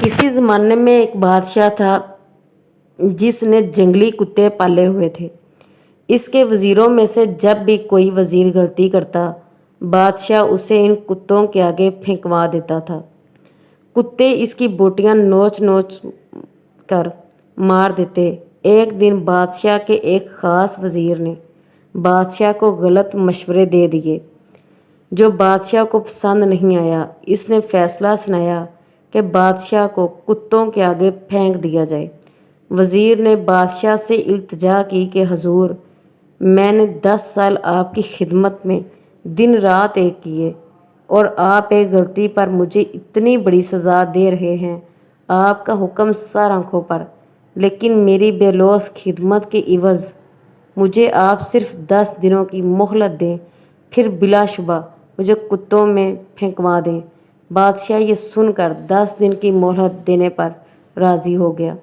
किसी ज़माने में एक बादशाह था जिसने जंगली कुत्ते पाले हुए थे। इसके वज़ीरों में से जब भी कोई वज़ीर गलती करता, बादशाह उसे इन कुत्तों के आगे फेंकवा देता था। कुत्ते इसकी बोटियां नोच नोच कर मार देते। एक दिन बादशाह के एक ख़ास वज़ीर ने बादशाह को गलत मशवरे दे दिए जो बादशाह को पसंद नहीं आया। इसने फैसला सुनाया कि बादशाह को कुत्तों के आगे फेंक दिया जाए। वज़ीर ने बादशाह से इल्तिजा की कि हजूर, मैंने 10 साल आपकी खिदमत में दिन रात एक किए और आप एक गलती पर मुझे इतनी बड़ी सज़ा दे रहे हैं। आपका हुक्म सर आँखों पर, लेकिन मेरी बेलौस खिदमत के इवज़ मुझे आप सिर्फ 10 दिनों की मोहलत दें, फिर बिलाशुबा मुझे कुत्तों में फेंकवा दें। बादशाह ये सुनकर 10 दिन की मोहलत देने पर राज़ी हो गया।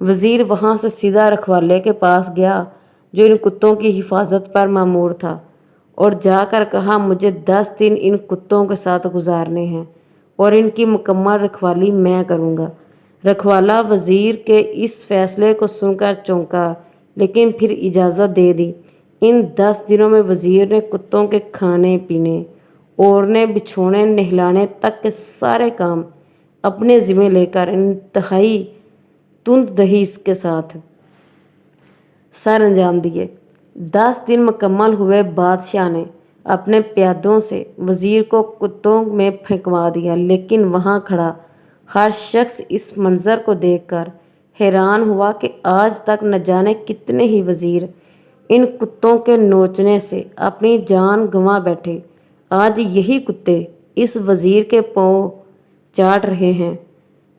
वज़ीर वहाँ से सीधा रखवाले के पास गया जो इन कुत्तों की हिफाजत पर मामूर था और जाकर कहा, मुझे 10 दिन इन कुत्तों के साथ गुजारने हैं और इनकी मुकम्मल रखवाली मैं करूँगा। रखवाला वज़ीर के इस फैसले को सुनकर चौंका, लेकिन फिर इजाज़त दे दी। इन 10 दिनों में वज़ीर ने कुत्तों के खाने पीने, ओढ़ने बिछोने नहलाने तक के सारे काम अपने ज़िम्मे लेकर इंतहाई तुंददही के साथ सर अंजाम दिए। 10 दिन मुकम्मल हुए, बादशाह ने अपने प्यादों से वज़ीर को कुत्तों में फेंकवा दिया, लेकिन वहाँ खड़ा हर शख्स इस मंज़र को देखकर हैरान हुआ कि आज तक न जाने कितने ही वज़ीर इन कुत्तों के नोचने से अपनी जान गंवा बैठे। आज यही कुत्ते इस वज़ीर के पाँव चाट रहे हैं।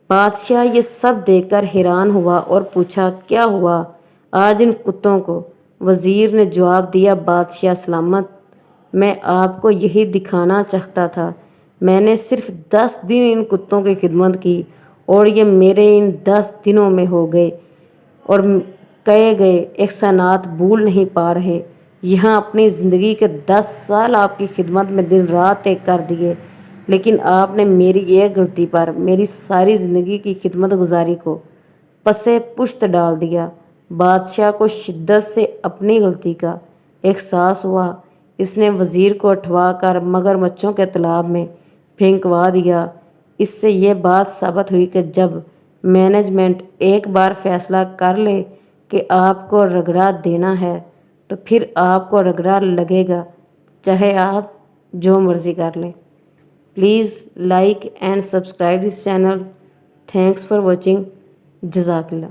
बादशाह ये सब देखकर हैरान हुआ और पूछा, क्या हुआ आज इन कुत्तों को? वज़ीर ने जवाब दिया, बादशाह सलामत, मैं आपको यही दिखाना चाहता था। मैंने सिर्फ 10 दिन इन कुत्तों की खिदमत की और ये मेरे इन 10 दिनों में हो गए और कहे गए एहसानात भूल नहीं पा रहे। यहाँ अपनी ज़िंदगी के 10 साल आपकी खिदमत में दिन रात एक कर दिए, लेकिन आपने मेरी एक गलती पर मेरी सारी ज़िंदगी की खिदमत गुजारी को पसे पुश्त डाल दिया। बादशाह को शिद्दत से अपनी गलती का एहसास हुआ। इसने वज़ीर को उठवा कर मगरमच्छों के तालाब में फेंकवा दिया। इससे यह बात साबित हुई कि जब मैनेजमेंट एक बार फैसला कर ले कि आपको रगड़ा देना है, तो फिर आपको रगड़ा लगेगा, चाहे आप जो मर्ज़ी कर लें। Please like and subscribe this channel. Thanks for watching. जज़ाकल्लाह।